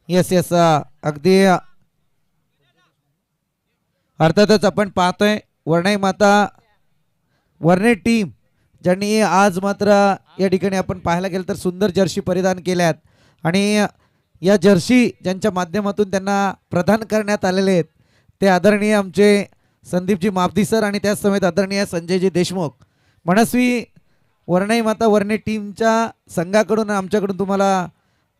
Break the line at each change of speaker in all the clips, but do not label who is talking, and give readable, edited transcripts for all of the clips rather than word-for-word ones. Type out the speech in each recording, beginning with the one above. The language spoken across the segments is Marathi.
येस येस अगदी अर्थातच आपण पाहतोय वर्णय माता वर्णे टीम ज्यांनी आज मात्र या ठिकाणी आपण पाहायला गेलं तर सुंदर जर्सी परिधान केल्यात आणि या जर्सी ज्यांच्या माध्यमातून त्यांना प्रदान करण्यात आलेले आहेत ते आदरणीय आमचे संदीपजी मापदी सर आणि त्याच समेत आदरणीय संजयजी देशमुख. मनस्वी वर्णय माता वर्णे टीमच्या संघाकडून आमच्याकडून तुम्हाला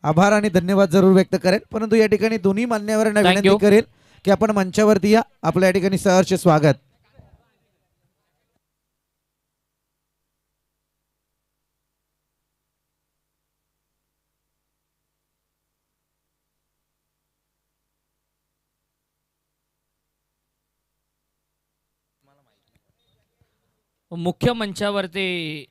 आभार आणि धन्यवाद जरूर व्यक्त करेल. परंतु या ठिकाणी दोन्ही मान्यवरांना विनंती करेल की आपण मंचावरती या. आपल्या या ठिकाणी सहर्ष स्वागत.
मुख्य मंचावरती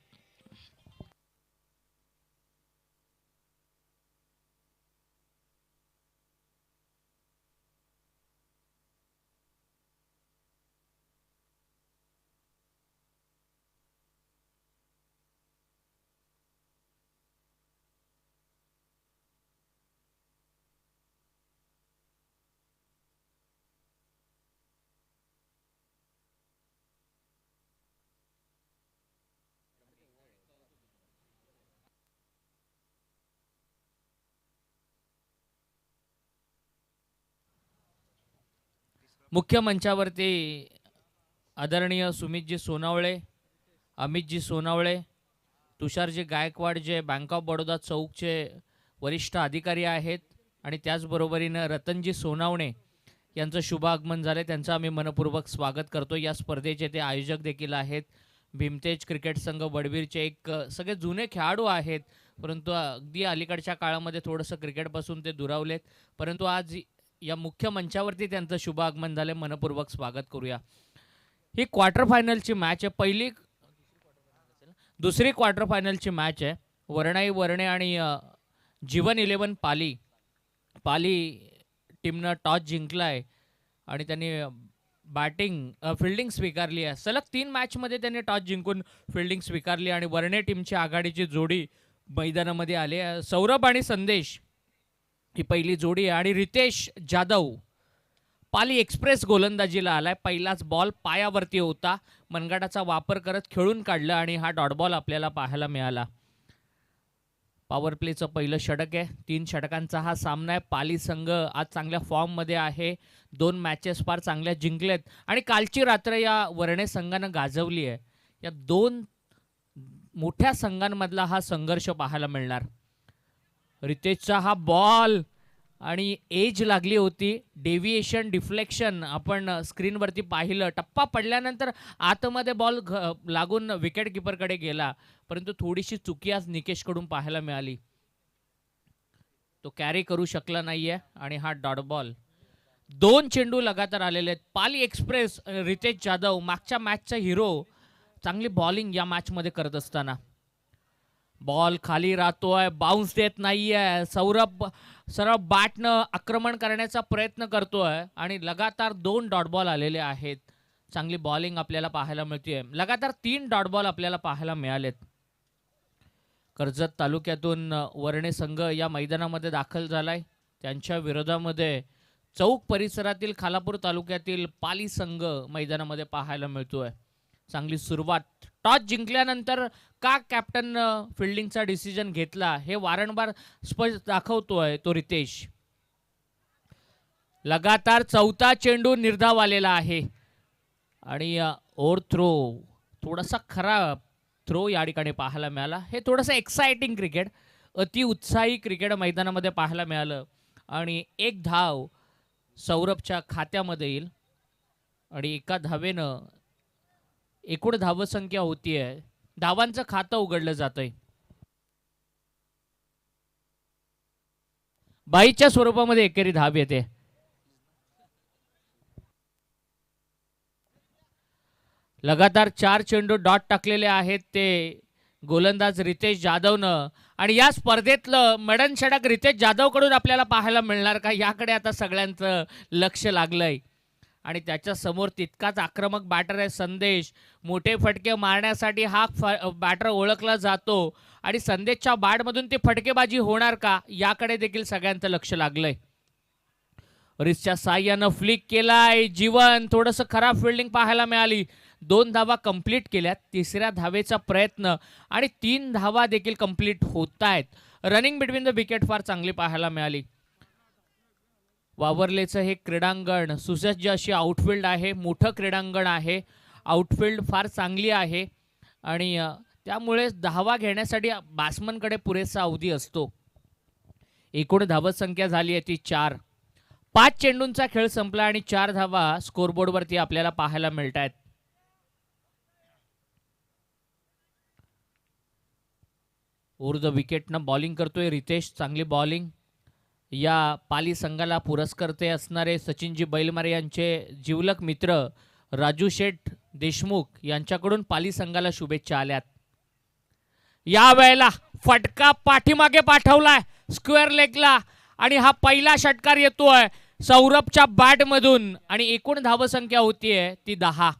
मुख्य मंचावरती आदरणीय सुमितजी सोनावळे, अमितजी सोनावळे, तुषारजी गायकवाड जे बँक ऑफ बडोदा चौकचे वरिष्ठ अधिकारी आहेत आणि त्याचबरोबरीनं रतनजी सोनावणे यांचं शुभ आगमन झाले. त्यांचं आम्ही मनपूर्वक स्वागत करतो. या स्पर्धेचे ते आयोजक देखील आहेत. भीमतेज क्रिकेट संघ वडवीरचे एक सगळे जुने खेळाडू आहेत, परंतु अगदी अलीकडच्या काळामध्ये थोडंसं क्रिकेटपासून ते दुरावलेत. परंतु आज या मुख्य मंचावरती त्यांचं शुभ आगमन झाले. मनपूर्वक स्वागत करूया. ही क्वार्टर फायनलची मॅच आहे. दुसरी क्वार्टर फायनलची मॅच आहे. वर्णाई वर्णे आणि जीवन 11 पाली टीमनं टॉस जिंकला आहे आणि त्यांनी फिल्डिंग स्वीकारली आहे. सलग 3 मॅचमध्ये त्यांनी टॉस जिंकून फिल्डिंग स्वीकारली आणि वर्णे टीमची आघाडीची जोडी मैदानामध्ये आली. सौरभ आणि संदेश ही पहिली जोडी आहे आणि रितेश जाधव पाली एक्सप्रेस गोलंदाजीला आलाय. पहिलाच बॉल पायावरती होता, मनगटाचा वापर करत खेळून काढलं आणि हा डॉट बॉल आपल्याला पाहायला मिळाला. पॉवर प्लेचं पहिलं षटक आहे. 3 षटकांचा हा सामना आहे. पाली संघ आज चांगल्या फॉर्ममध्ये आहे. 2 मॅचेस फार चांगल्या जिंकलेत आणि कालची रात्र या वर्णे संघानं गाजवली आहे. या 2 मोठ्या संघांमधला हा संघर्ष पाहायला मिळणार. रितेशचा हा बॉल आणि एज लागली होती, डेव्हिएशन डिफ्लेक्शन आपण स्क्रीनवरती पाहिलं. टप्पा पडल्यानंतर आतमध्ये बॉल लागून विकेट किपरकडे गेला, परंतु थोडीशी चुकी आज निकेशकडून पाहायला मिळाली. तो कॅरी करू शकला नाहीये आणि हा डॉट बॉल. 2 चेंडू लगातार आलेले आहेत. पाली एक्सप्रेस रितेश जाधव मागच्या मॅचचा हिरो, चांगली बॉलिंग या मॅचमध्ये करत असताना बॉल खाली राहतोय, बाउन्स देत नाहीये. सौरभ सरळ बॅटनं आक्रमण करण्याचा प्रयत्न करतोय आणि लगातार 2 डॉट बॉल आलेले आहेत. चांगली बॉलिंग आपल्याला पाहायला मिळते. लगातार 3 डॉट बॉल आपल्याला पाहायला मिळालेत. कर्जत तालुक्यातून वर्णे संघ या मैदानामध्ये दाखल झालाय. त्यांच्या विरोधामध्ये चौक परिसरातील खालापूर तालुक्यातील पाली संघ मैदानामध्ये पाहायला मिळतोय. चांगली सुरुवात. टॉस जिंकल्यानंतर का कॅप्टन फिल्डिंगचा डिसिजन घेतला हे वारंवार स्पष्ट दाखवतोय तो रितेश. लगातार 4था चेंडू निर्धाव आलेला आहे आणि ओव्हर थ्रो, थोडासा खराब थ्रो या ठिकाणी पाहायला मिळाला. हे थोडंसं एक्साइटिंग क्रिकेट, अति उत्साही क्रिकेट मैदानामध्ये पाहायला मिळालं आणि 1 धाव सौरभच्या खात्यामध्ये येईल आणि एका धावेनं एकूण धावसंख्या होतीये. धावांचं खातं उघडलं जातंय. बाईच्या स्वरूपामध्ये एकेरी धाव येते. लगातार 4 चेंडू डॉट टाकलेले आहेत ते गोलंदाज रितेश जाधवनं आणि या स्पर्धेतलं मडन षटक रितेश जाधवकडून आपल्याला पाहायला मिळणार का, याकडे आता सगळ्यांचं लक्ष लागलंय आणि त्याच्या समोर तितकाच आक्रमक बॅटर आहे संदेश. मोठे फटके मारण्यासाठी हा बॅटर ओळखला जातो आणि संदेशच्या बॅटमधून ती फटकेबाजी होणार का याकडे देखील सगळ्यांचं लक्ष लागलंय. रिसच्या साह्यानं फ्लिक केलाय. जीवन थोडंसं खराब फिल्डिंग पाहायला मिळाली. 2 धावा कंप्लीट केल्यात. तिसऱ्या धावेचा प्रयत्न आणि 3 धावा देखील कंप्लीट होत आहेत. रनिंग बिटवीन द विकेट फार चांगली पाहायला मिळाली. वावरलेचं हे क्रीडांगण सुसज्ज अशी आउटफील्ड आहे. मोठं क्रीडांगण आहे. आउटफील्ड फार चांगली आहे आणि त्यामुळे धावा घेण्यासाठी बॅट्समनकडे पुरेसा अवधी असतो. एकूण धावसंख्या झाली आहे ती 4. 5 चेंडूंचा खेळ संपला आणि 4 धावा स्कोरबोर्डवरती आपल्याला पाहायला मिळत आहेत. ओव्हर द विकेटनं बॉलिंग करतोय रितेश. चांगली बॉलिंग. या पाली संघाला पुरस्कर्ते असणारे सचिनजी बैलमारे यांचे जिवलग मित्र राजू शेठ देशमुख यांच्याकडून पाली संघाला शुभेच्छा आल्यात. या वेळेला फटका पाठीमागे पाठवलाय स्क्वेअर लेगला आणि हा पहिला षटकार येतोय सौरभच्या बॅटमधून आणि एकूण धावसंख्या होतीये ती 10.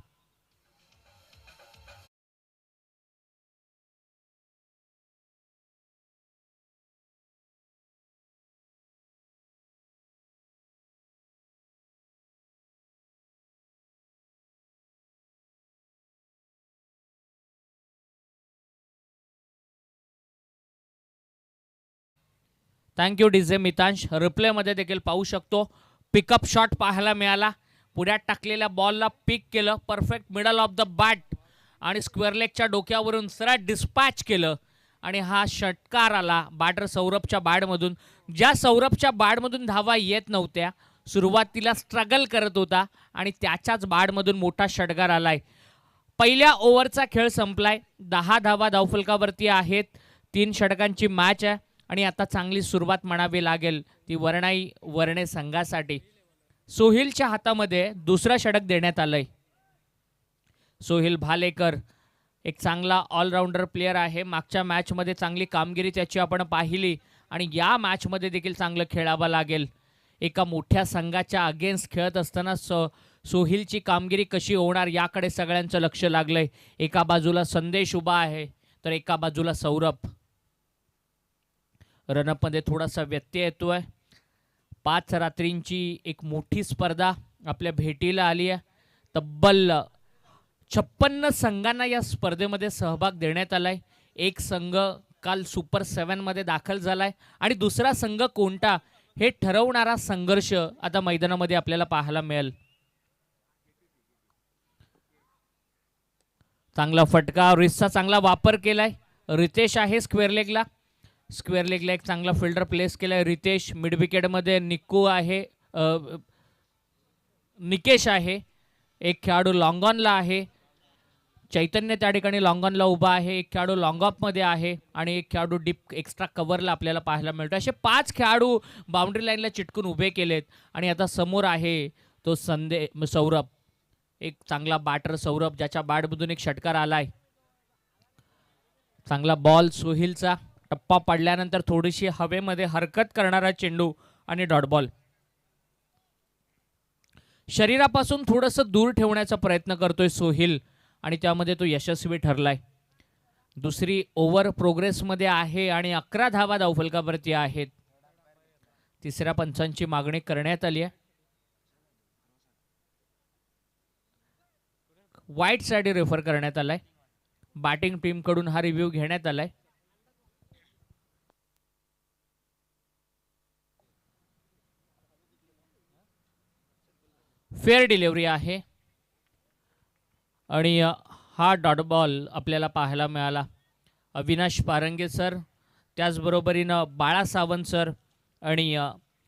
Thank you DJ Mitansh. रिप्लेमध्ये देखील पाहू शकतो पिकअप शॉट पाहायला मिळाला. पुढ्यात टाकलेल्या बॉलला पिक केलं. Perfect middle of the bat आणि स्क्वेअर लेगच्या डोक्यावरून सरळ डिस्पॅच केलं आणि हा षटकार आला बॅटर सौरभच्या बॅटमधून. ज्या सौरभच्या बॅटमधून धावा येत नव्हत्या, सुरुवातीला स्ट्रगल करत होता आणि त्याच्याच बॅटमधून मोठा षटकार आलाय. पहिल्या ओव्हरचा खेळ संपलाय. 10 धावा धावफलकावरती आहेत. 3 षटकांची मॅच आहे आणि आता चांगली सुरुवात म्हणावी लागेल ती वरणाई वर्णे संघासाठी. सोहिलच्या हातामध्ये दुसरा षटक देण्यात आलंय. सोहिल भालेकर एक चांगला ऑलराऊंडर प्लेयर आहे. मागच्या मॅचमध्ये चांगली कामगिरी त्याची आपण पाहिली आणि या मॅचमध्ये देखील चांगलं खेळावं लागेल. एका मोठ्या संघाच्या अगेन्स्ट खेळत असताना सोहिलची कामगिरी कशी होणार याकडे सगळ्यांचं लक्ष लागलंय. एका बाजूला संदेश उभा आहे तर एका बाजूला सौरभ. रनअपमध्ये थोडासा व्यत्यय येतोय. 5 रात्रींची एक मोठी स्पर्धा आपल्या भेटीला आली आहे. तब्बल 56 संघांना या स्पर्धेमध्ये सहभाग देण्यात आलाय. एक संघ काल सुपर 7 मध्ये दाखल झालाय आणि दुसरा संघ कोणता हे ठरवणारा संघर्ष आता मैदानामध्ये आपल्याला पाहायला मिळेल. चांगला फटका. रिसचा चांगला वापर केलाय. रितेश आहे स्क्वेअर लेगला. स्क्वेअर लेगला एक चांगला फिल्डर प्लेस केलाय रितेश. मिड विकेटमध्ये निक्कू आहे, निकेश आहे. एक खेळाडू लॉंग ऑनला आहे. चैतन्य त्या ठिकाणी लॉंग ऑनला उभा आहे. एक खेळाडू लॉंग ऑफमध्ये आहे आणि एक खेळाडू डीप एक्स्ट्रा कव्हरला आपल्याला पाहायला मिळतो. असे 5 खेळाडू बाउंड्री लाईनला चिटकून उभे केलेत आणि आता समोर आहे तो सौरभ. एक चांगला बॅटर सौरभ ज्याच्या बॅटमधून एक षटकार आलाय. चांगला बॉल सोहिलचा. टप्पा पडल्यानंतर थोडीशी हवेमध्ये हरकत करणारा चेंडू आणि डॉट बॉल. शरीरापासून थोडंसं दूर ठेवण्याचा प्रयत्न करतोय सोहिल आणि त्यामध्ये तो यशस्वी ठरलाय. दुसरी ओव्हर प्रोग्रेसमध्ये आहे आणि 11 धावा धावफलकावरती आहेत. तिसऱ्या पंचांची मागणी करण्यात आली आहे. वाईट साइड रेफर करण्यात आलाय. बॅटिंग टीम कडून हा रिव्ह्यू घेण्यात आलाय. फेअर डिलिव्हरी आहे आणि हा डॉट बॉल आपल्याला पाहायला मिळाला. अविनाश पारंगे सर, त्याचबरोबरीनं बाळा सावंत सर आणि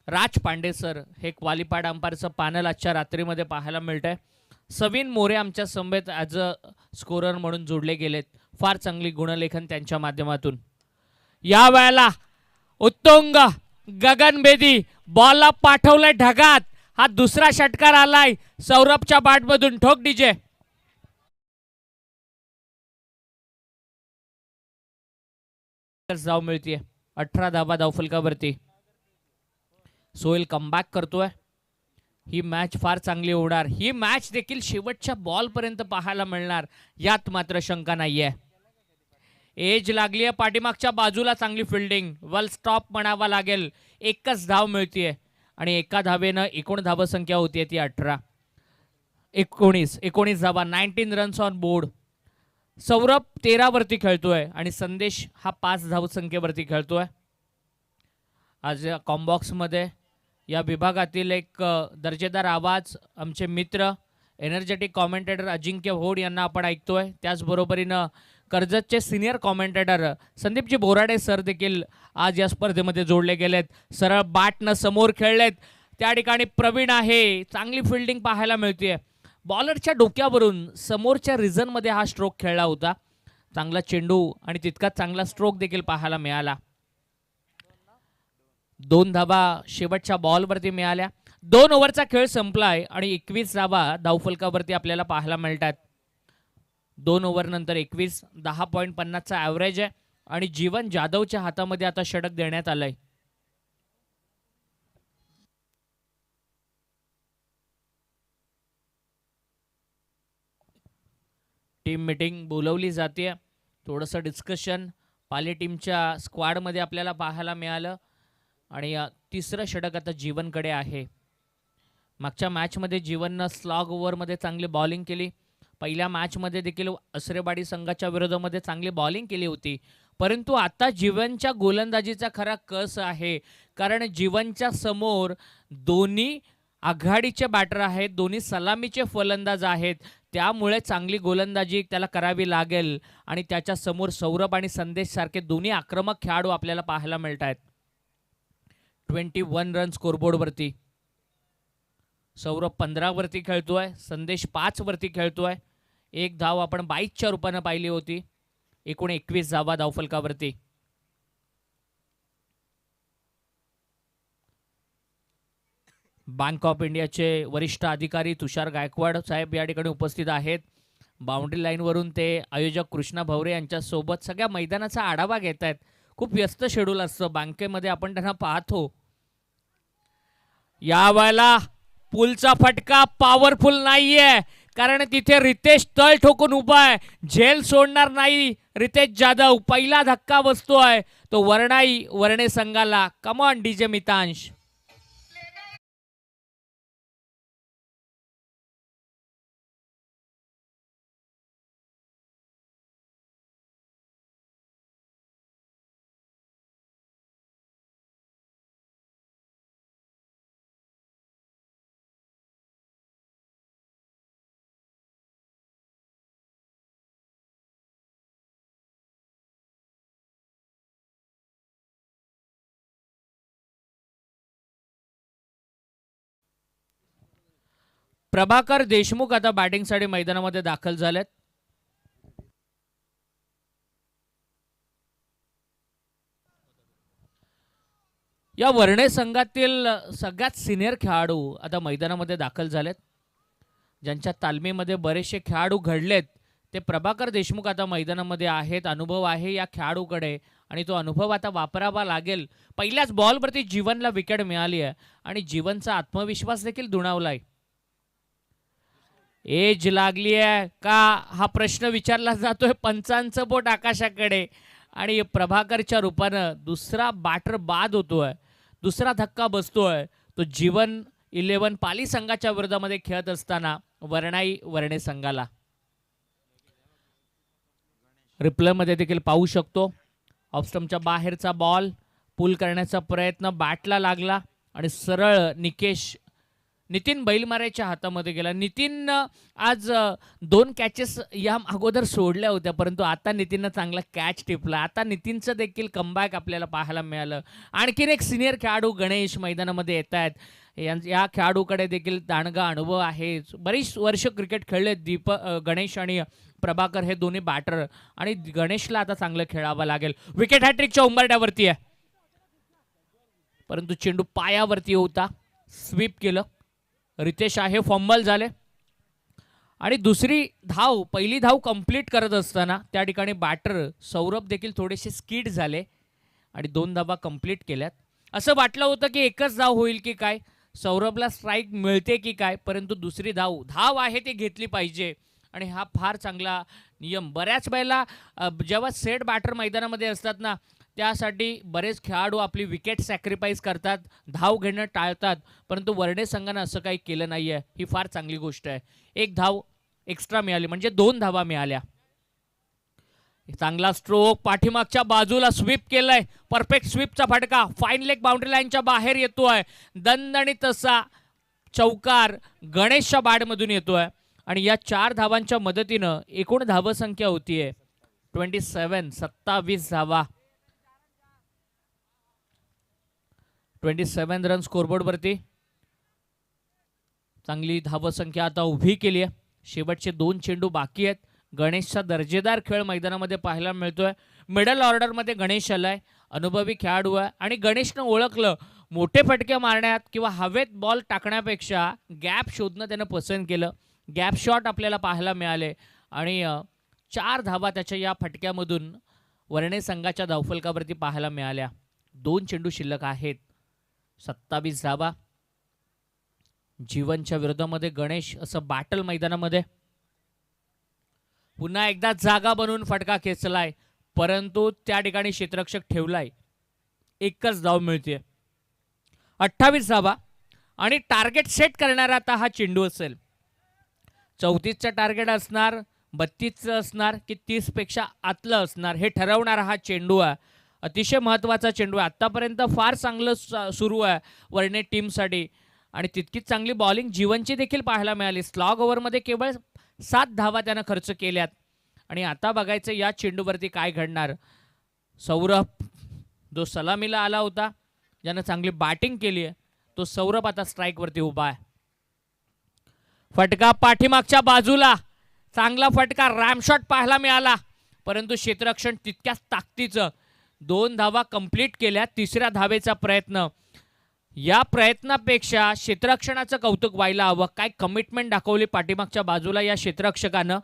राज पांडे सर हे क्वालिफाईड अंपायरचं पॅनल आजच्या रात्रीमध्ये पाहायला मिळत आहे. सविन मोरे आमच्या समवेत ॲज अ स्कोरर म्हणून जोडले गेलेत. फार चांगली गुणलेखन त्यांच्या माध्यमातून. या वेळेला उत्तुंग गगनभेदी बॉलला पाठवलंय ढगात. हा दुसरा षटकार आलाय सौरभच्या बॅटमधून. ठोक डीजे. धाव मिळतीये. 18 धावा धावफलकावरती. सोहेल कमबॅक करतोय. ही मॅच फार चांगली होणार. ही मॅच देखील शेवटच्या बॉलपर्यंत पाहायला मिळणार यात मात्र शंका नाहीये. एज लागली आहे पाठीमागच्या बाजूला, चांगली फिल्डिंग, वेल स्टॉप म्हणावा लागेल. एकच धाव मिळतीये आणि एका धावेनं एकूण धावसंख्या होतीये ती 18. 19 धावा, 19 रन्स ऑन बोर्ड. सौरभ 13 वरती खेळतोय आणि संदेश हा 5 धावसंख्येवरती खेळतोय. आज कॉम्बॉक्स मध्ये या विभागातील एक दर्जेदार आवाज आमचे मित्र एनर्जेटिक कॉमेंटेटर अजिंक्य भोड यांना आपण ऐकतोय. त्याचबरोबरीनं कर्जतचे senior commentator Sandeepji Borade sir देखील आज या स्पर्धेमध्ये जोडले गेलेत. सरळ बॅटनं समोर खेळलेत. त्या ठिकाणी प्रवीण आहे, चांगली फिल्डिंग पाहायला मिळते. बॉलरच्या डोक्यावरून समोरच्या रिझनमध्ये हा स्ट्रोक खेळला होता. चांगला चेंडू आणि तितकाच चांगला स्ट्रोक देखील पाहायला मिळाला. 2 धावा शेवटच्या बॉलवरती मिळाल्या. 2 ओव्हरचा खेळ संपलाय आणि 21 धावा धावफलकावरती आपल्याला पाहायला मिळतात. 2 ओव्हर नंतर 21, 10.50चा ॲव्हरेज आहे आणि जीवन जाधवच्या हातामध्ये आता षटक देण्यात आलंय. टीम मीटिंग बोलवली जाते. थोडंसं डिस्कशन पाली टीमच्या स्क्वॉडमध्ये आपल्याला पाहायला मिळालं आणि तिसरं षटक आता जीवनकडे आहे. मागच्या मॅचमध्ये जीवननं स्लॉग ओव्हरमध्ये चांगली बॉलिंग केली. पहिल्या मॅचमध्ये देखील असरेवाडी संघाच्या विरोधामध्ये चांगली बॉलिंग केली होती. परंतु आता जीवनच्या गोलंदाजीचा खरा कस आहे, कारण जीवनच्या समोर दोन्ही आघाडीचे बॅटर आहेत, दोन्ही सलामीचे फलंदाज आहेत. त्यामुळे चांगली गोलंदाजी त्याला करावी लागेल आणि त्याच्या समोर सौरभ आणि संदेश सारखे दोन्ही आक्रमक खेळाडू आपल्याला पाहायला मिळत आहेत. 21 रन स्कोरबोर्डवरती सौरभ 15 वरती खेळतोय, संदेश 5 वरती खेळतोय. एक धाव आपण 22च्या रूपानं पाहिली होती. एकूण 21 धावा धावफलकावरती. बँक ऑफ इंडियाचे वरिष्ठ अधिकारी तुषार गायकवाड साहेब या ठिकाणी उपस्थित आहेत. बाउंड्री लाईनवरून ते आयोजक कृष्णा भवरे यांच्यासोबत सगळ्या मैदानाचा आढावा घेत आहेत. खूप व्यस्त शेड्यूल असतं बँकेमध्ये, आपण त्यांना पाहतो. यावेळेला पुलचा फटका पॉवरफुल नाहीये, कारण तिथे रितेश तळ ठोकून उभा आहे. झेल सोडणार नाही रितेश जाधव. पहिला धक्का बसतोय तो वर्णे संघाला. Come on DJ Mitansh. प्रभाकर देशमुख आता बॅटिंगसाठी मैदानामध्ये दाखल झालेत. या वर्णे संघातील सगळ्यात सिनियर खेळाडू आता मैदानामध्ये दाखल झालेत. ज्यांच्या तालमीमध्ये बरेचसे खेळाडू घडलेत ते प्रभाकर देशमुख आता मैदानामध्ये आहेत. अनुभव आहे या खेळाडूकडे आणि तो अनुभव आता वापरावा लागेल. पहिल्याच बॉलवरती जीवनला विकेट मिळाली आहे आणि जीवनचा आत्मविश्वास देखील दुणावलाय. एज लागली आहे का हा प्रश्न विचारला जातोय. पंचांचं बोट आकाशाकडे आणि प्रभाकरच्या रूपानं दुसरा बॅटर बाद होतोय, दुसरा धक्का बसतोय. तो जीवन 11 पाली संघाच्या विरोधामध्ये खेळत असताना वर्णे संघाला. रिप्लेमध्ये देखील पाहू शकतो ऑफस्टंपच्या बाहेरचा बॉल पुल करण्याचा प्रयत्न बॅटला लागला आणि सरळ नितीन बैलमारेच्या हातामध्ये गेला. नितीन आज 2 कॅचेस या अगोदर सोडल्या होत्या, परंतु आता नितीननं चांगला कॅच टिपला. आता नितीनचं देखील कमबॅक आपल्याला पाहायला मिळालं. आणखीन एक सिनियर खेळाडू गणेश मैदानामध्ये येत आहेत. या खेळाडूकडे देखील दांडगा अनुभव आहे. बरीच वर्ष क्रिकेट खेळले गणेश आणि प्रभाकर हे दोन्ही बॅटर, आणि गणेशला आता चांगलं खेळावं लागेल. विकेट हॅट्रिकच्या उंबरठ्यावरती आहे, परंतु चेंडू पायावरती होता. स्वीप केलं. रितेश आहे, फंबल झाले आणि पहिली धाव कंप्लीट करत असताना त्या ठिकाणी बॅटर सौरभ देखील थोडेसे स्किड झाले आणि 2 धावा कंप्लीट केल्यात. असं वाटलं होतं की एकच धाव होईल की काय. सौरभला स्ट्राईक मिळते की काय, परंतु दुसरी धाव आहे ती घेतली पाहिजे. आणि हा फार चांगला नियम. बऱ्याच वेळेला जेव्हा सेट बॅटर मैदानामध्ये असतात ना, त्यासाठी बरेच खेळाडू आपली विकेट सॅक्रिफाईस करतात, धाव घेणं टाळतात, परंतु वर्णे संघानं असं काही केलं नाही आहे. ही फार चांगली गोष्ट आहे. एक धाव एक्स्ट्रा मिळाली म्हणजे 2 धावा मिळाल्या. चांगला स्ट्रोक, पाठीमागच्या बाजूला स्वीप केलाय, परफेक्ट स्वीपचा फटका, फाईन लेग बाउंड्री लाईनच्या बाहेर येतोय, दणदणीत तसा चौकार गणेशच्या बॅटमधून येतोय. आणि या 4 धावांच्या मदतीनं एकूण धावसंख्या होतीये 27 धावा. 27 रन स्कोरबोर्डवरती. चांगली धावसंख्या आता उभी केली आहे. शेवटचे 2 चेंडू बाकी आहेत. गणेशचा दर्जेदार खेळ मैदानामध्ये पाहायला मिळतोय. मिडल ऑर्डरमध्ये गणेश आलाय, अनुभवी खेळाडू आहे आणि गणेशनं ओळखलं मोठे फटके मारण्यात किंवा हवेत बॉल टाकण्यापेक्षा गॅप शोधणं त्यानं पसंत केलं. गॅप शॉट आपल्याला पाहायला मिळाले आणि 4 धावा त्याच्या या फटक्यामधून वर्णे संघाच्या धावफलकावरती पाहायला मिळाल्या. 2 चेंडू शिल्लक आहेत. 27 धावा. जीवनच्या विरोधामध्ये गणेश असं बॅटल मैदानामध्ये पुन्हा एकदा जागा बनवून फटका खेचलाय, परंतु त्या ठिकाणी क्षेत्ररक्षक ठेवलाय. एकच धाव मिळते. 28 धावा आणि टार्गेट सेट करणारा आता हा चेंडू असेल. 34चं टार्गेट असणार, 32चं असणार की 30 पेक्षा आतलं असणार हे ठरवणारा हा चेंडू आहे. अतिशय महत्त्वाचा चेंडू आहे. आत्तापर्यंत फार चांगलं सुरू आहे वर्णे टीमसाठी आणि तितकीच चांगली बॉलिंग जीवनची देखील पाहायला मिळाली. स्लॉग ओव्हरमध्ये केवळ 7 धावा त्यानं खर्च केल्यात आणि आता बघायचं या चेंडूवरती काय घडणार. सौरभ जो सलामीला आला होता, ज्यानं चांगली बॅटिंग केली आहे, तो सौरभ आता स्ट्राईकवरती उभा आहे. फटका पाठीमागच्या बाजूला, चांगला फटका रॅमशॉट पाहायला मिळाला, परंतु क्षेत्ररक्षण तितक्याच ताकदीचं. 2 धावा कंप्लीट केल्या. 3ऱ्या धावेचा प्रयत्न. या प्रयत्नापेक्षा क्षेत्ररक्षणाचं कौतुक व्हायला हवं. काय कमिटमेंट दाखवली पाठीमागच्या बाजूला या क्षेत्ररक्षकानं,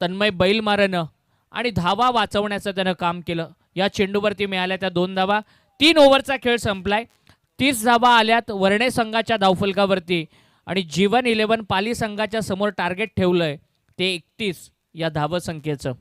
तन्मय बैलमारेनं, आणि धावा वाचवण्याचं त्यानं काम केलं. या चेंडूवरती मिळाल्या त्या 2 धावा. 3 ओव्हरचा खेळ संपलाय. 30 धावा आल्यात वर्णे संघाच्या धावफलकावरती आणि जीवन 11 पाली संघाच्या समोर टार्गेट ठेवलंय ते 31 या धावसंख्येचं.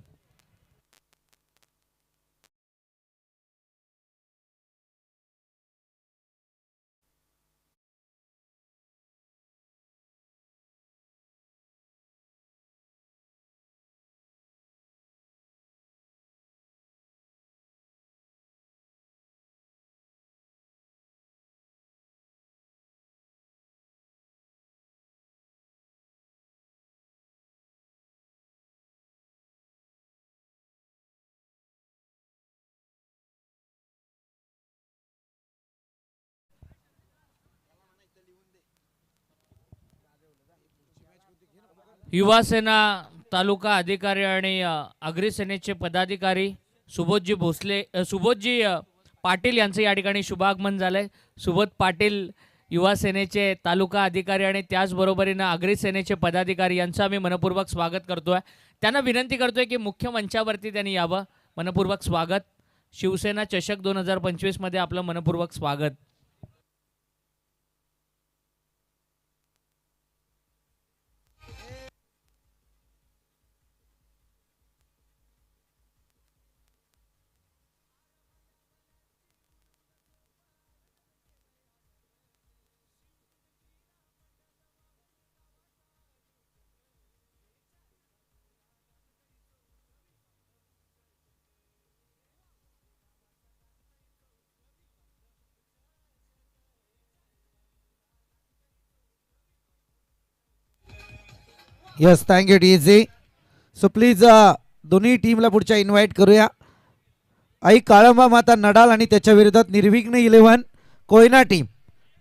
युवा सेना तालुका अधिकारी आणि अग्री सेनेचे पदाधिकारी सुबोधजी पाटील यांचं या ठिकाणी शुभागमन झालंय. सुबोध पाटील युवा सेनेचे तालुका अधिकारी आणि त्याचबरोबरीनं अग्री सेनेचे पदाधिकारी यांचं आम्ही मनपूर्वक स्वागत करतोय. त्यांना विनंती करतोय की मुख्य मंचावरती त्यांनी यावं. मनपूर्वक स्वागत. शिवसेना चषक 2025 मध्ये आपलं मनपूर्वक स्वागत.
Yes, thank you DJ. So please दोन्ही टीमला पुढच्या इन्व्हाइट करूया. आई काळंबा माता नडाल आणि त्याच्या विरोधात निर्विघ्न 11 कोयना टीम.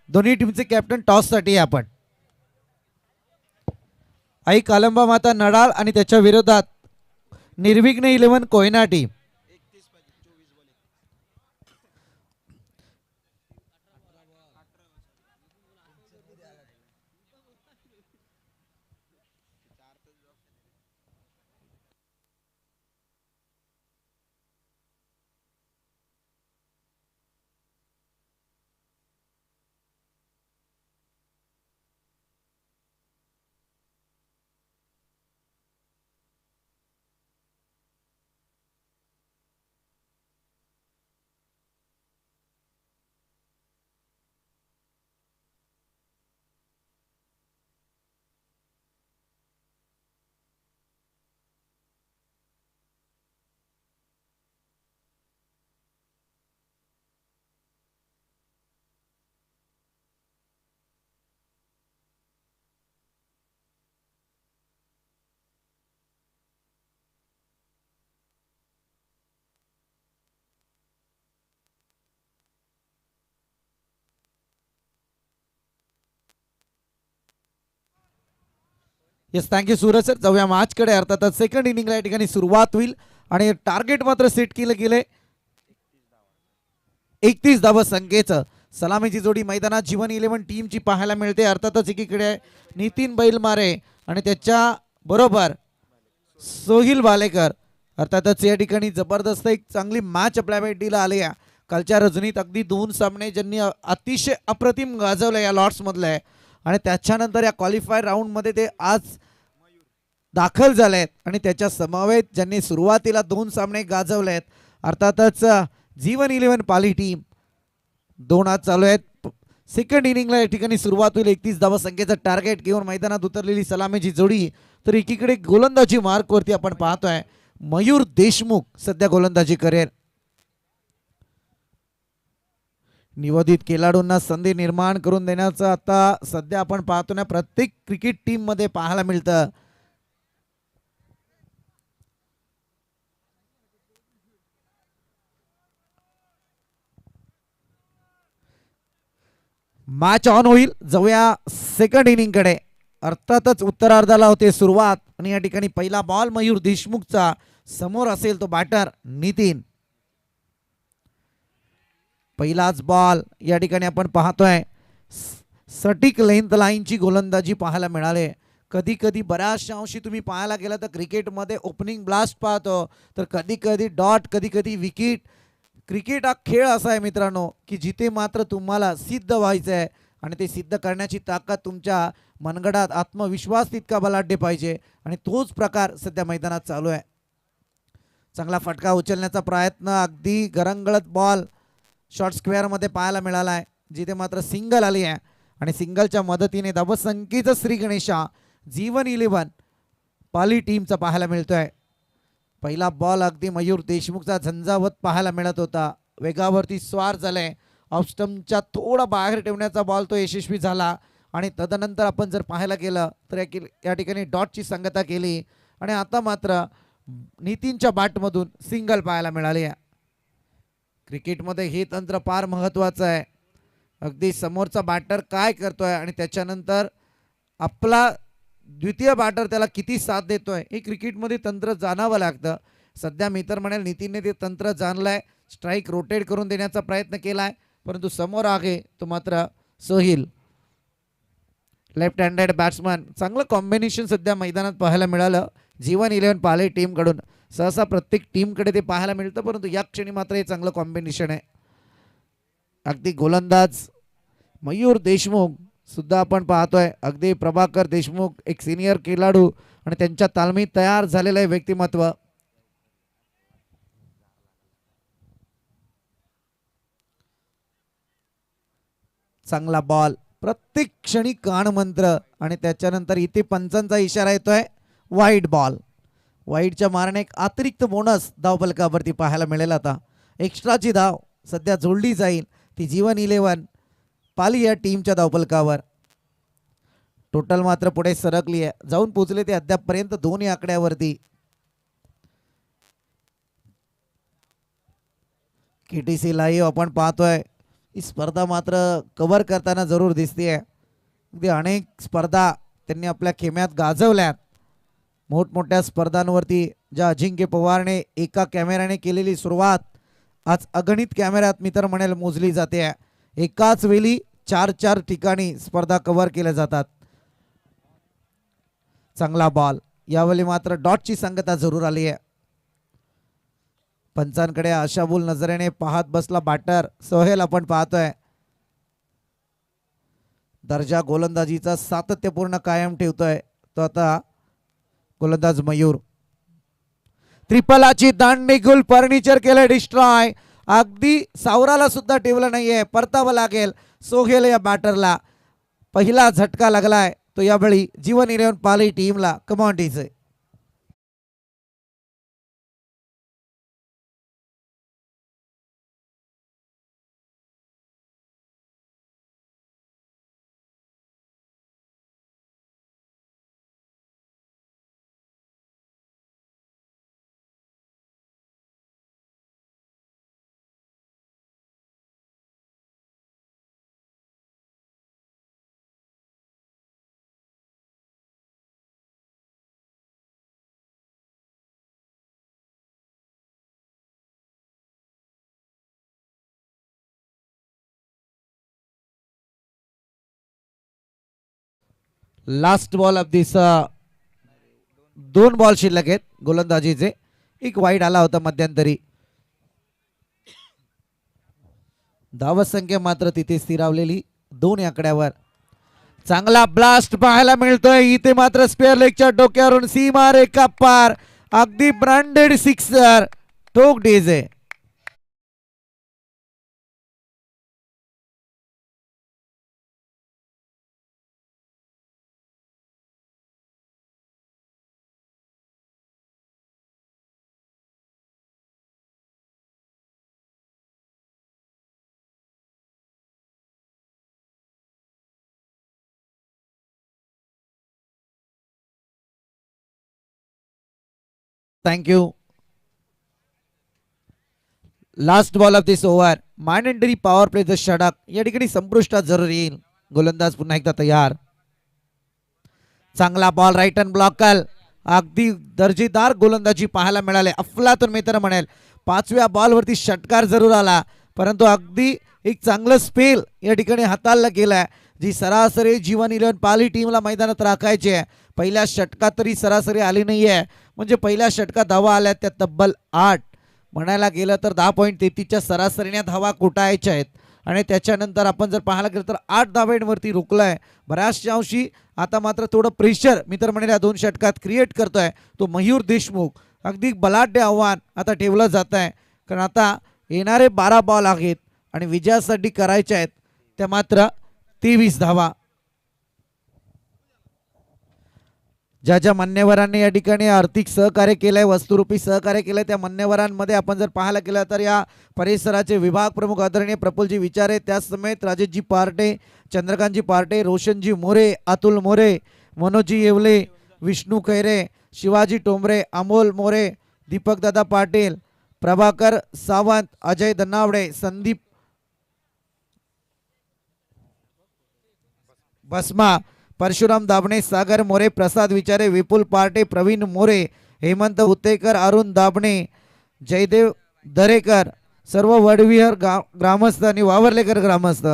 दोन्ही टीमचे कॅप्टन टॉससाठी आपण. आई काळंबा माता नडाल आणि त्याच्या विरोधात निर्विघ्न 11 Koyna team. Yes, thank you Suraj sir. जाऊया मॅचकडे. अर्थातच सेकंड इनिंगला या ठिकाणी सुरुवात होईल आणि टार्गेट मात्र सेट केलं गेले 31 धावा संख्येचं. सलामीची जोडी मैदानात जीवन 11 टीमची पाहायला मिळते. अर्थातच एकीकडे नितीन बैलमारे आणि त्याच्या बरोबर सोहिल वालेकर. अर्थातच या ठिकाणी जबरदस्त एक चांगली मॅच आपल्या भेटीला आली आहे. कालच्या रजनीत अगदी 2 सामने ज्यांनी अतिशय अप्रतिम गाजवले या लॉट्स मधले आणि त्याच्यानंतर या क्वालिफायर राऊंडमध्ये ते आज दाखल झालेत आणि त्याच्या समवेत ज्यांनी सुरुवातीला 2 सामने गाजवलेत. अर्थातच जीवन 11 पाली टीम 2 आज चालू आहेत. सेकंड इनिंगला या ठिकाणी सुरुवात होईल. 31 धावा संख्येचं टार्गेट घेऊन मैदानात उतरलेली सलामीची जोडी. तर एकीकडे गोलंदाजी मार्कवरती आपण पाहतोय मयूर देशमुख सध्या गोलंदाजी करेल. निवोदित खेळाडूंना संधी निर्माण करून देण्याचं आता सध्या आपण पाहतो ना प्रत्येक क्रिकेट टीम मध्ये पाहायला मिळतं. मॅच ऑन होईल. जाऊया सेकंड इनिंग कडे. अर्थातच उत्तरार्धाला होते सुरुवात आणि या ठिकाणी पहिला बॉल मयूर देशमुखचा. समोर असेल तो बॅटर नितीन. पहिलाच बॉल या ठिकाणी आपण पाहतोय सटीक लेंथ लाईनची गोलंदाजी पाहायला मिळाले. कधी कधी बऱ्याचशा अंशी तुम्ही पाहायला गेलं तर क्रिकेटमध्ये ओपनिंग ब्लास्ट पाहतो, तर कधी कधी डॉट, कधी कधी विकेट. क्रिकेट हा खेळ असा आहे मित्रांनो की जिथे मात्र तुम्हाला सिद्ध व्हायचं आहे आणि ते सिद्ध करण्याची ताकद तुमच्या मनगडात आत्मविश्वास तितका बलाढ्य पाहिजे आणि तोच प्रकार सध्या मैदानात चालू आहे. चांगला फटका उचलण्याचा प्रयत्न, अगदी गरंगळत बॉल शॉर्ट स्क्वेअरमध्ये पाहायला मिळाला आहे, जिथे मात्र सिंगल आली आहे आणि सिंगलच्या मदतीने धावसंख्येचं श्री गणेशा जीवन 11 पाली टीमचा पाहायला मिळतोय. पहिला बॉल अगदी मयूर देशमुखचा झंझावत पाहायला मिळत होता. वेगावरती स्वार झालाय. ऑफस्टमच्या थोडा बाहेर ठेवण्याचा बॉल तो यशस्वी झाला आणि तदनंतर आपण जर पाहायला गेलं तर या ठिकाणी डॉटची संगता केली आणि आता मात्र नितीनच्या बॅटमधून सिंगल पाहायला मिळाली आहे. क्रिकेटमध्ये हे तंत्र फार महत्त्वाचं आहे. अगदी समोरचा बॅटर काय करतोय आणि त्याच्यानंतर आपला द्वितीय बॅटर त्याला किती साथ देतोय हे क्रिकेटमध्ये तंत्र जाणावं लागतं. सध्या मी तर म्हणेल नितीनने ते तंत्र जाणलंय. स्ट्राईक रोटेट करून देण्याचा प्रयत्न केलाय, परंतु समोर आहे तो मात्र सोहिल, लेफ्ट हँडेड बॅट्समन. चांगलं कॉम्बिनेशन सध्या मैदानात पाहायला मिळालं जीवन 11 पाले टीमकडून. सहसा प्रत्येक टीमकडे ते पाहायला मिळतं, परंतु या क्षणी मात्र हे चांगलं कॉम्बिनेशन आहे. अगदी गोलंदाज मयूर देशमुख सुद्धा आपण पाहतोय. अगदी प्रभाकर देशमुख एक सिनियर खेळाडू आणि त्यांच्या तालमीत तयार झालेलं आहे व्यक्तिमत्व. चांगला बॉल, प्रत्येक क्षणी कान मंत्र आणि त्याच्यानंतर इथे पंचांचा इशारा येतोय वाईड बॉल. वाईडच्या मारणे एक अतिरिक्त बोनस धावफलकावरती पाहायला मिळेल. आता एक्स्ट्राची धाव सध्या जोडली जाईल ती जीवन 11 पाली या टीमच्या धावफलकावर. टोटल मात्र पुढे सरकली आहे, जाऊन पोहोचले ते अद्यापपर्यंत दोन्ही आकड्यावरती. केटीसी लाईव्ह आपण पाहतोय. ही स्पर्धा मात्र कव्हर करताना जरूर दिसतेय. अगदी अनेक स्पर्धा त्यांनी आपल्या खेम्यात गाजवल्यात. मोठमोठ्या स्पर्धांवरती ज्या अजिंक्य पवारने एका कॅमेऱ्याने केलेली सुरुवात आज अगणित कॅमेऱ्यात मी तर म्हणेल मोजली जाते. एकाच वेळी 4 ठिकाणी स्पर्धा कव्हर केल्या जातात. चांगला बॉल, यावेळी मात्र डॉटची संगता जरूर आली आहे. पंचांकडे आशाबुल नजरेने पाहत बसला बॅटर सोहेल आपण पाहतोय. दर्जा गोलंदाजीचा सातत्यपूर्ण कायम ठेवतोय तो आता गोलंदाज मयूर. त्रिपलाची दांडी गुल फर्निचर केलं डिस्ट्रॉय. अगदी सावराला सुद्धा ठेवलं नाहीये, परतावं लागेल सोहेल या बॅटरला. पहिला झटका लागलाय तो यावेळी जीवन 11 पाली टीमला. कमॉन टीचे last ball of this 2 ball शिल्लक आहेत गोलंदाजीचे. एक वाईड आला होता मध्यंतरी. धावसंख्या मात्र तिथे स्थिरावलेली 2 आकड्यावर. चांगला ब्लास्ट पाहायला मिळतोय इथे मात्र स्क्वेअर लेगच्या डोक्यावरून सीमा रेखा पार. अगदी ब्रँडेड सिक्सर टोक DJ. Thank you. Last ball of this over. Mandatory power प्लेचं षटक या ठिकाणी संपुष्टात जरूर येईल. गोलंदाज पुन्हा एकदा तयार. चांगला बॉल राईट हँड ब्लॉकल. अगदी दर्जेदार गोलंदाजी पाहायला मिळाले. अफलातून मी तर म्हणेल 5व्या बॉलवरती षटकार जरूर आला परंतु अगदी एक चांगलं स्पेल या ठिकाणी हाताळलं गेलंय. जी सरासरी जीवन 11 पाली टीमला मैदानात राखायची आहे. पहिल्या षटकात तरी सरासरी आली नाहीये. म्हणजे पहिल्या षटकात धावा आल्या त्या तब्बल 8. म्हणायला गेलं तर 10.33च्या सरासरीने धावा कुटायच्या आहेत. आणि त्याच्यानंतर आपण जर पाहायला गेलं तर 8 धावांवरती रोखलाय बऱ्याचशा अंशी. आता मात्र थोडं प्रेशर मी तर म्हणेल या 2 षटकात क्रिएट करतोय तो मयूर देशमुख. अगदी बलाढ्य आव्हान आता ठेवलं जात आहे कारण आता येणारे 12 बॉल आहेत आणि विजयासाठी करायच्या आहेत त्या मात्र 23 धावा. ज्या ज्या मान्यवरांनी या ठिकाणी आर्थिक सहकार्य केलंय वस्तुरूपी सहकार्य केलंय त्या मान्यवरांमध्ये आपण जर पाहायला गेलं तर या परिसराचे विभाग प्रमुख आदरणीय प्रफुल्लजी विचारे, त्याच समेत राजेशजी पार्टे, चंद्रकांतजी पार्टे, रोशनजी मोरे, अतुल मोरे, मनोजी येवले, विष्णू खैरे, शिवाजी टोंबरे, अमोल मोरे, दीपक दादा पाटील, प्रभाकर सावंत, अजय दनावडे, संदीप बसमा, परशुराम दाबणे, सागर मोरे, प्रसाद विचारे, विपुल पार्टे, प्रवीण मोरे, हेमंत उत्तेकर, अरुण दाबणे, जयदेव दरेकर, सर्व वडविहर ग्रामस्थ आणि वावरलेकर ग्रामस्थ.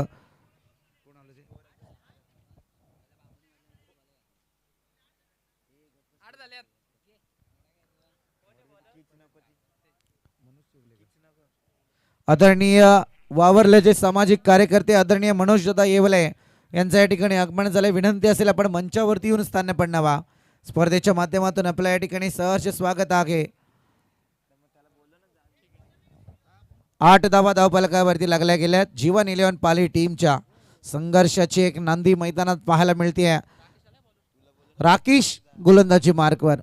आदरणीय वावरलेचे सामाजिक कार्यकर्ते आदरणीय मनोज दादा येवले यांचं या ठिकाणी आगमन झाले. विनंती असेल आपण मंचावरती येऊन स्थान पडणावा. स्पर्धेच्या माध्यमातून आपल्या या ठिकाणी सहर्ष स्वागत आहे. 8 धावा धावफलकावरती लागल्या गेल्यात. जीवन 11 पाली टीमच्या संघर्षाची एक नांदी मैदानात पाहायला मिळते. राकेश गोलंदाजी मार्कवर.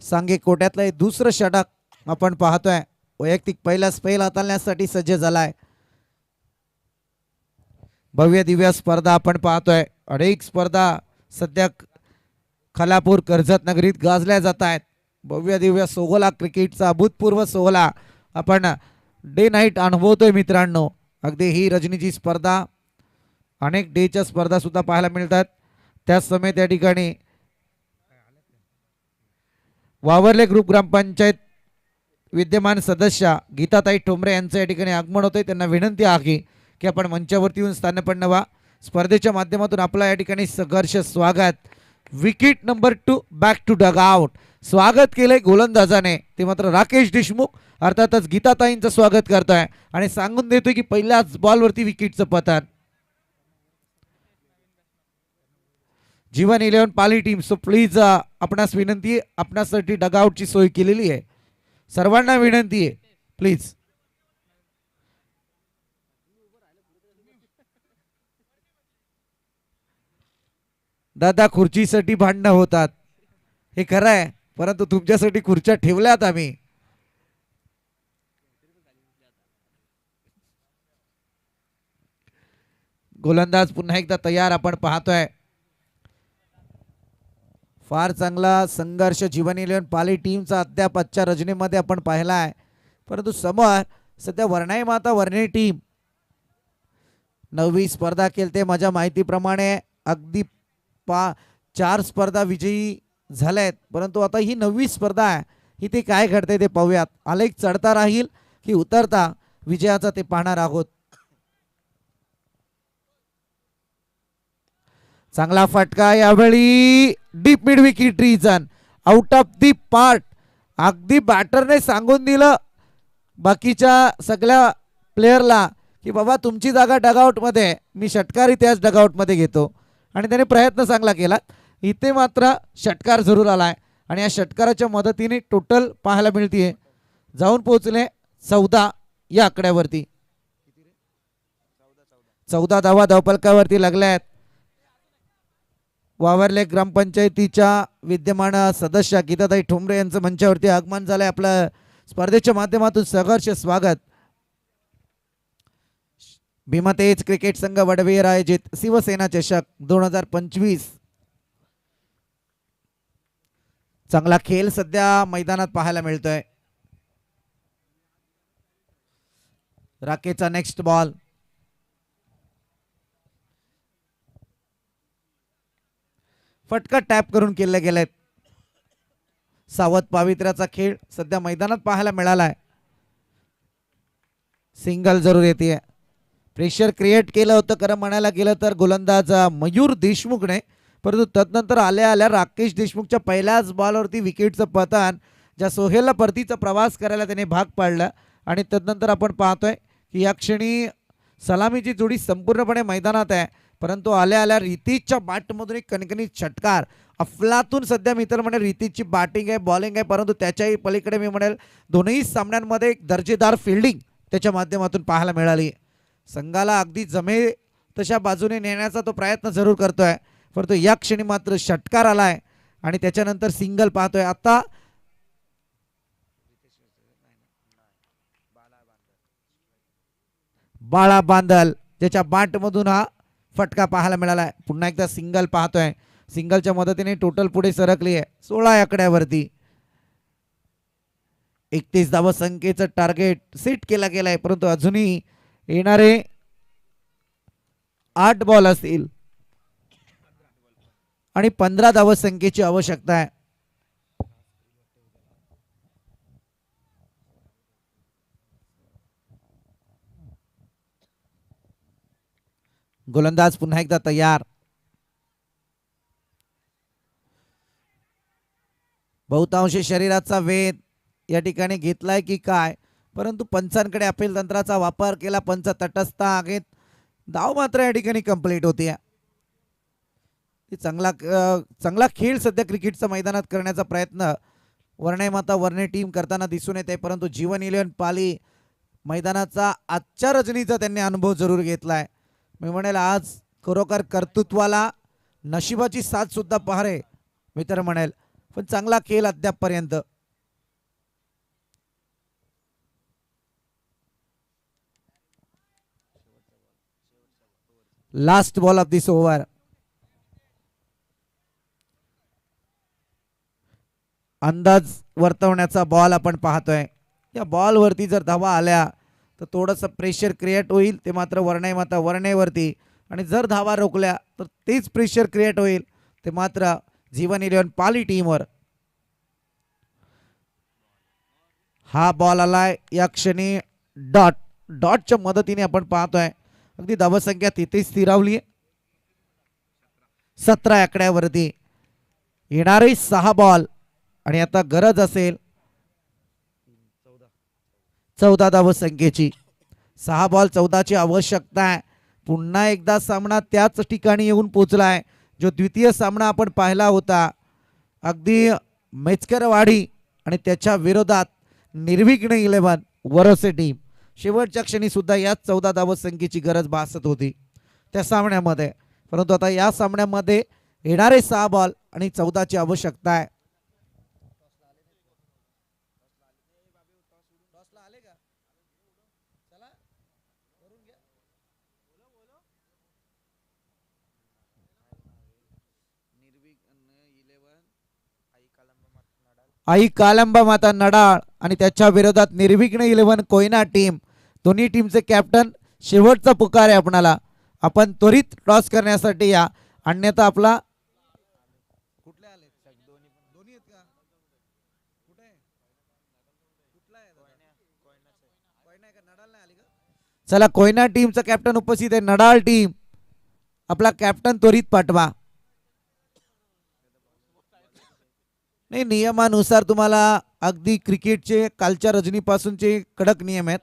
सांगे कोट्यातलं हे दुसरं षटक आपण पाहतोय. वैयक्तिक पहिला स्पेल हाताळण्यासाठी सज्ज झालाय. भव्य दिव्य स्पर्धा आपण पाहतोय. अनेक स्पर्धा सध्या खालापूर कर्जत नगरीत गाजल्या जात आहेत. भव्य दिव्य सोहळा क्रिकेटचा अभूतपूर्व सोहळा आपण डे नाईट अनुभवतोय मित्रांनो. अगदी ही रजनीची स्पर्धा अनेक डेच्या स्पर्धा सुद्धा पाहायला मिळतात. त्याच समेत या ठिकाणी वावरले ग्रुप ग्रामपंचायत विद्यमान सदस्य गीताताई ठोंबरे यांचं या ठिकाणी आगमन होतंय. त्यांना विनंती आहे की आपण मंचावरती येऊन स्थान पडणावा. स्पर्धेच्या माध्यमातून आपला या ठिकाणी संघर्ष स्वागत. Wicket number 2 back to dugout. स्वागत केलंय गोलंदाजाने ते मात्र राकेश देशमुख अर्थातच गीताताईंचं स्वागत करतोय आणि सांगून देतोय की पहिल्याच बॉलवरती विकेटचं पतन. जीवन 11 पाली टीम सो प्लीज आपणास विनंती आहे, आपणासाठी डगआउटची सोय केलेली आहे. सर्वांना विनंती आहे प्लीज. दादा खुर्चीसाठी भांडणं होतात हे खरं आहे परंतु तुमच्यासाठी खुर्च्या ठेवल्यात आम्ही. गोलंदाज पुन्हा एकदा तयार आपण पाहतोय. फार चांगला संघर्ष जीवन 11 पाली टीमचा अद्याप आजच्या रजनीमध्ये आपण पाहिला आहे. परंतु समोर सध्या वर्णाई माता वर्णी टीम 9वी स्पर्धा केलते. माझ्या माहितीप्रमाणे अगदी 4 स्पर्धा विजयी झाल्यात परंतु आता ही 9वी स्पर्धा आहे. इथे काय घडते ते पाहूयात. आलेख चढता राहील की उतरता विजयाचा ते पाहणार आहोत. चांगला फटका यावेळी deep mid wicket region out of the part. अगदी बॅटरने सांगून दिलं बाकीच्या सगळ्या प्लेयरला की बाबा तुमची जागा डगआउटमध्ये, मी षटकार त्याच डगआउटमध्ये घेतो. आणि त्याने प्रयत्न चांगला केला. इथे मात्र षटकार जरूर आलाय आणि या षटकाराच्या मदतीने टोटल पाहायला मिळतीये जाऊन पोहोचले 14 या आकड्यावरती. 14 धावा धावपलकावरती लागल्यात. वावरले ग्रामपंचायतीच्या विद्यमान सदस्य गीताताई ठोंबरे यांचं मंचावरती आगमन झालंय. आपलं स्पर्धेच्या माध्यमातून सहर्ष स्वागत. भीमतेज क्रिकेट संघ वडवीर आयोजित शिवसेना चषक 2025. चांगला खेळ सध्या मैदानात पाहायला मिळतोय. राकेचा नेक्स्ट बॉल. फटका टॅप करून केले गेलेत. सावध पावित्र्याचा खेळ सध्या मैदानात पाहायला मिळालाय. सिंगल जरूर येते. प्रेशर क्रिएट केलं होतं खरं म्हणायला गेलं तर गोलंदाज मयूर देशमुखने, परंतु तदनंतर आल्या आल्या राकेश देशमुखच्या पहिल्याच बॉलवरती विकेटचं पतन ज्या सोहेलला परतीचा प्रवास करायला त्याने भाग पाडला. आणि तदनंतर आपण पाहतोय की या क्षणी सलामीची जोडी संपूर्णपणे मैदानात आहे, परंतु आल्या आल्या रितीजच्या बॅटमधून एक कणकणीत षटकार. अफलातून सध्या मी तर म्हणेल रितीजची बॅटिंग आहे, बॉलिंग आहे, परंतु त्याच्याही पलीकडे मी म्हणेल दोन्ही सामन्यांमध्ये एक दर्जेदार फिल्डिंग त्याच्या माध्यमातून पाहायला मिळाली. संघाला अगदी जमे तशा बाजूने नेण्याचा तो प्रयत्न जरूर करतोय, परंतु या क्षणी मात्र षटकार आलाय आणि त्याच्यानंतर सिंगल पाहतोय. आता बाळा बांदल ज्याच्या बॅटमधून हा फटका पाहायला मिळालाय. पुन्हा एकदा सिंगल पाहतोय. सिंगलच्या मदतीने टोटल पुढे सरकली आहे 16 आकड्यावरती. 31 धावा संख्येचं टार्गेट सेट केला गेलाय, परंतु अजूनही येणारे 8 बॉल असतील आणि 15 धावा संख्येची आवश्यकता आहे. गोलंदाज पुन्हा एकदा तयार. बहुतांश शरीराचा वेध या ठिकाणी घेतलाय की काय, परंतु पंचांकडे अपील तंत्राचा वापर केला. पंच तटस्थ आहेत. धाव मात्र या ठिकाणी कंप्लीट होते. चांगला खेळ सध्या क्रिकेटच्या मैदानात करण्याचा प्रयत्न वर्णे माता वर्णे टीम करताना दिसून येते, परंतु जीवन 11 पाली मैदानाचा आजच्या रजनीचा त्यांनी अनुभव जरूर घेतलाय. मी म्हणेल आज खरोखर कर्तृत्वाला नशिबाची साथ सुद्धा पहारे मी तर म्हणेल, पण चांगला खेळ अद्यापपर्यंत. Last ball of this over. अंदाज वर्तवण्याचा बॉल आपण पाहतोय. या बॉलवरती जर धावा आल्या तर थोडंसं प्रेशर क्रिएट होईल, ते मात्र वर्णे माता वर्णेवरती. आणि जर धावा रोखल्या तर तेच प्रेशर क्रिएट होईल, ते मात्र जीवन 11 पाली टीमवर. हा बॉल आलाय या क्षणी डॉटच्या मदतीने आपण पाहतोय. अगदी धावसंख्या तिथे स्थिरावली 17 आकड्यावरती. येणारे 6 बॉल आणि आता गरज असेल 14 धावसंख्येची. 6 बॉल 14 ची आवश्यकता आहे. पुन्हा एकदा सामना त्याच ठिकाणी येऊन पोचलाय जो द्वितीय सामना आपण पाहिला होता. अगदी मेचकरवाडी आणि त्याच्या विरोधात निर्विघ्न 11 वरोसे टीम. शेवटच्या क्षणी सुद्धा याच 14 धावसंख्येची गरज भासत होती त्या सामन्यामध्ये, परंतु आता या सामन्यामध्ये येणारे 6 बॉल आणि 14 ची आवश्यकता आहे. आई कालंबा माता नडाळ आणि त्याच्या विरोधात निर्विघ्न 11 कोयना टीम. दोन्ही टीमचे कॅप्टन शेवटचा पुकार आहे आपणाला. आपण त्वरित टॉस करण्यासाठी या, अन्यथा आपला चला कोयना टीमचा कॅप्टन उपस्थित आहे. नडाळ टीम आपला कॅप्टन त्वरित पाठवा. नाही, नियमानुसार तुम्हाला अगदी क्रिकेटचे कालच्या रजनीपासूनचे कडक नियम आहेत.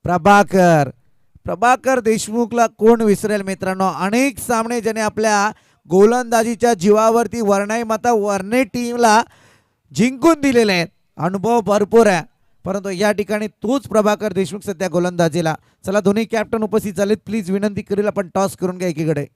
प्रभाकर प्रभाकर देशमुखला कोण विसरेल मित्रांनो. अनेक सामने ज्याने आपल्या गोलंदाजीच्या जीवावरती वर्णाई माता वर्णे टीमला जिंकून दिलेले आहेत. अनुभव भरपूर आहे, परंतु या ठिकाणी तोच प्रभाकर देशमुख सध्या गोलंदाजीला. चला दोन्ही कॅप्टन उपस्थित झालेत. प्लीज विनंती करेल आपण टॉस करून घ्या एकीकडे.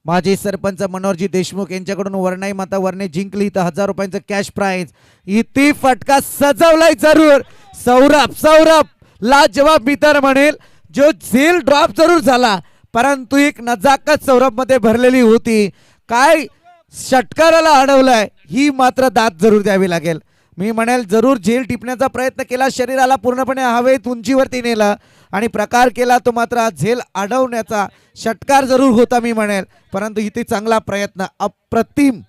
माजी सरपंच मनोहरजी देशमुख यांच्याकडून वर्णाई माता वर्णे जिंकली. इथं 1000 रुपयांचं कॅश प्राइज. इथे फटका सजवलाय जरूर. सौरभ सौरभ लाजवाब मी तर म्हणेल. जो झेल ड्रॉप जरूर झाला, परंतु एक नजाकत सौरभ मध्ये भरलेली होती. काय षटकाराला अडवलाय ही मात्र दाद जरूर द्यावी लागेल. मी म्हणेल जरूर झेल टिपण्याचा प्रयत्न केला, शरीराला पूर्णपणे हवेत उंचीवरती नेला आणि प्रकार केला तो मात्र झेल अडवण्याचा. षटकार जरूर होता मी म्हणेल, परंतु इथे चांगला प्रयत्न. अप्रतिम.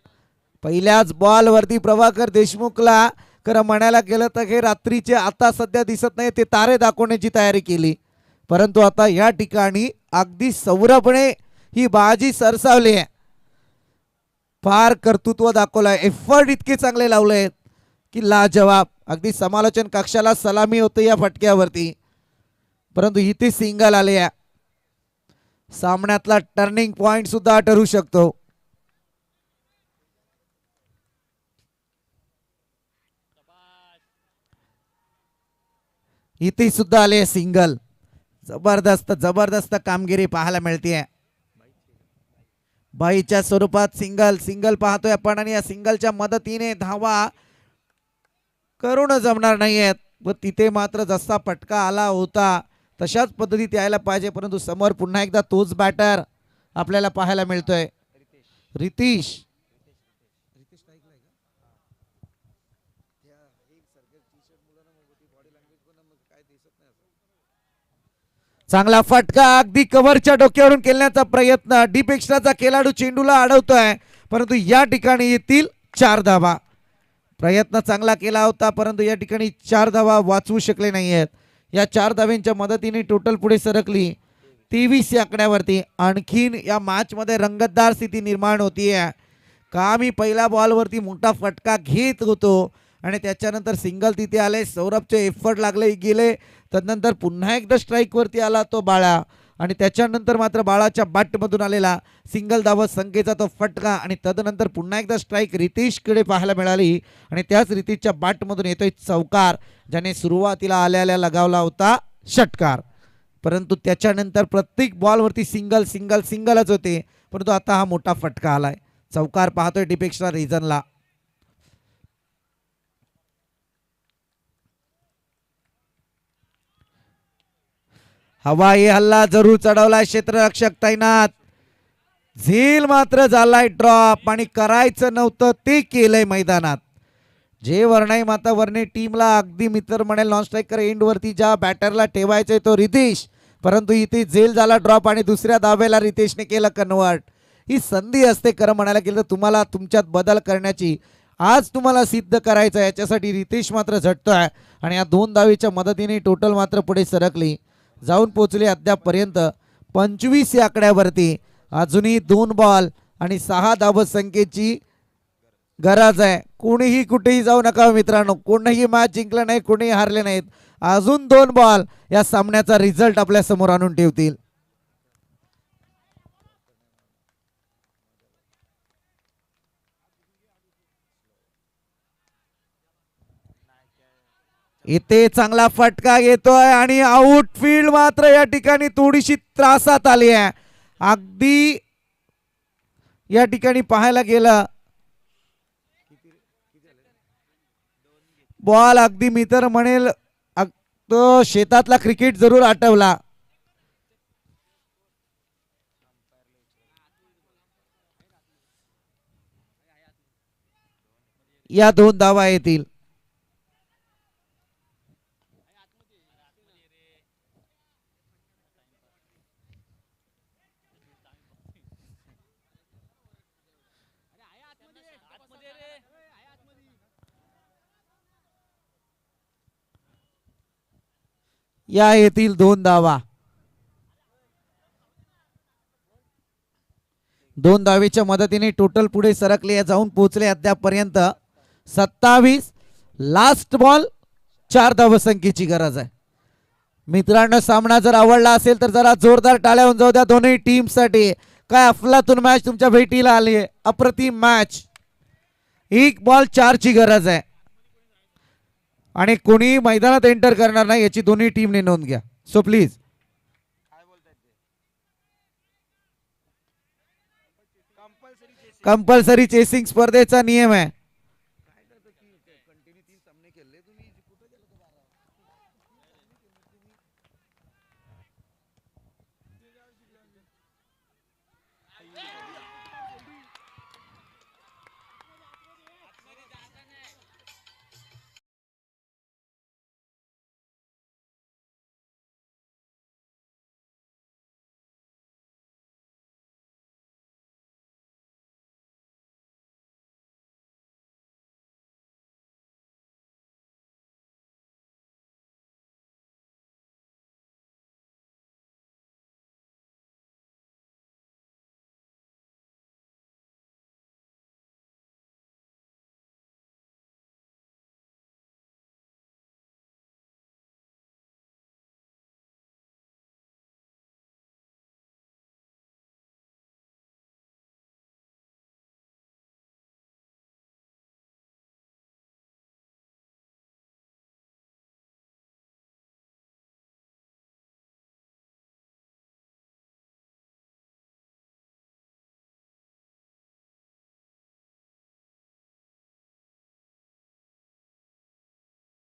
पहिल्याच बॉलवरती प्रभाकर देशमुखला खरं म्हणायला गेलं तर हे रात्रीचे आता सध्या दिसत नाही ते तारे दाखवण्याची तयारी केली, परंतु आता या ठिकाणी अगदी सौरभने ही बाजी सरसावली आहे. फार कर्तृत्व दाखवलंय. एफर्ट इतके चांगले लावले की लाजवाब. अगदी समालोचन कक्षाला सलामी होते या फटक्यावरती, परंतु इथे सिंगल आले. सामन्यातला टर्निंग पॉइंट सुद्धा ठरू शकतो. इथे सुद्धा आले सिंगल. जबरदस्त जबरदस्त कामगिरी पाहायला मिळते. बाईच्या स्वरूपात सिंगल सिंगल पाहतोय आपण, आणि या सिंगलच्या मदतीने धावा करून जमणार नाहीयेत. व तिथे मात्र जसा फटका आला होता तशाच पद्धतीत यायला पाहिजे, परंतु समोर पुन्हा एकदा तोच बॅटर आपल्याला पाहायला मिळतोय. रितेश चांगला फटका अगदी कव्हरच्या डोक्यावरून केल्याचा प्रयत्न. डीप एक्स्ट्राचा खेळाडू चेंडूला अडवतोय, परंतु या ठिकाणी येतील 4 धावा. प्रयत्न चांगला केला होता, परंतु या ठिकाणी 4 धावा वाचवू शकले नाहीयेत. या 4 धाव्यांच्या मदतीने टोटल पुढे सरकली 23 या आकड्यावरती. आणखीन या मॅच मध्ये रंगतदार स्थिती निर्माण होतीये. का मी पहिल्या बॉलवरती मोठा फटका घेत होतो आणि त्याच्यानंतर सिंगल तिथे आले. सौरभचे एफर्ट लागले गेले. तदनंतर पुन्हा एकदा स्ट्राईक वरती आला तो बाळा, आणि त्याच्यानंतर मात्र बाळाच्या बॅटमधून आलेला सिंगल धावत संख्येचा तो फटका, आणि तदनंतर पुन्हा एकदा स्ट्राईक रितेशकडे पाहायला मिळाली, आणि त्याच रितेशच्या बॅटमधून येतोय चौकार, ज्याने सुरुवातीला आल्याला लगावला होता षटकार. परंतु त्याच्यानंतर प्रत्येक बॉलवरती सिंगल सिंगल सिंगलच होते, परंतु आता हा मोठा फटका आलाय. चौकार पाहतोय डिपेक्स्ट्रा रिजनला. हवाई हल्ला जरूर चढवलाय क्षेत्ररक्षक तैनात. झेल मात्र झालाय ड्रॉप, आणि करायचं नव्हतं ते केलंय मैदानात. जे वर्णाई माता वर्णे टीमला अगदी मित्र म्हणेल नॉन स्ट्रायकर एंड वरती ज्या बॅटरला ठेवायचंय तो रितेश, परंतु इथे झेल झाला ड्रॉप आणि दुसऱ्या दाव्याला रितेशने केलं कन्वर्ट. ही संधी असते खरं म्हणायला गेलं तर तुम्हाला तुमच्यात बदल करण्याची. आज तुम्हाला सिद्ध करायचं, याच्यासाठी रितेश मात्र झटतोय, आणि या 2 धावेच्या मदतीने टोटल मात्र पुढे सरकली, जाऊन पोहोचले अद्यापपर्यंत 25 या आकड्यावरती. अजूनही 2 बॉल आणि 6 धावत संख्येची गरज आहे. कोणीही कुठेही जाऊ नका मित्रांनो. कोणीही मॅच जिंकलं नाही, कोणीही हारले नाहीत. अजून 2 बॉल या सामन्याचा रिझल्ट आपल्या समोर आणून ठेवतील. इथे चांगला फटका येतोय, आणि आउटफील्ड मात्र या ठिकाणी थोडीशी त्रासात आली आहे. अगदी या ठिकाणी पाहायला गेलं बॉल अगदी मी तर म्हणेल तो शेतातला क्रिकेट जरूर आठवला. या 2 धावा येतील. या येथील 2 धावा. 2 धावेच्या मदतीने टोटल पुढे सरकले जाऊन पोहोचले अद्यापपर्यंत 27. लास्ट बॉल 4 धावसंख्येची गरज आहे. मित्रांनो सामना जर आवडला असेल तर जरा जोरदार टाळ्या होऊन जाऊ द्या दोन्ही टीम साठी. काय अफलातून मॅच तुमच्या भेटीला आली आहे. अप्रतिम मॅच. 1 बॉल 4 ची गरज आहे आणि कोणी मैदानात एंटर करणार नाही याची दोन्ही टीमने नोंद घ्या. So please. कंपल्सरी चेसिंग स्पर्धेचा नियम आहे.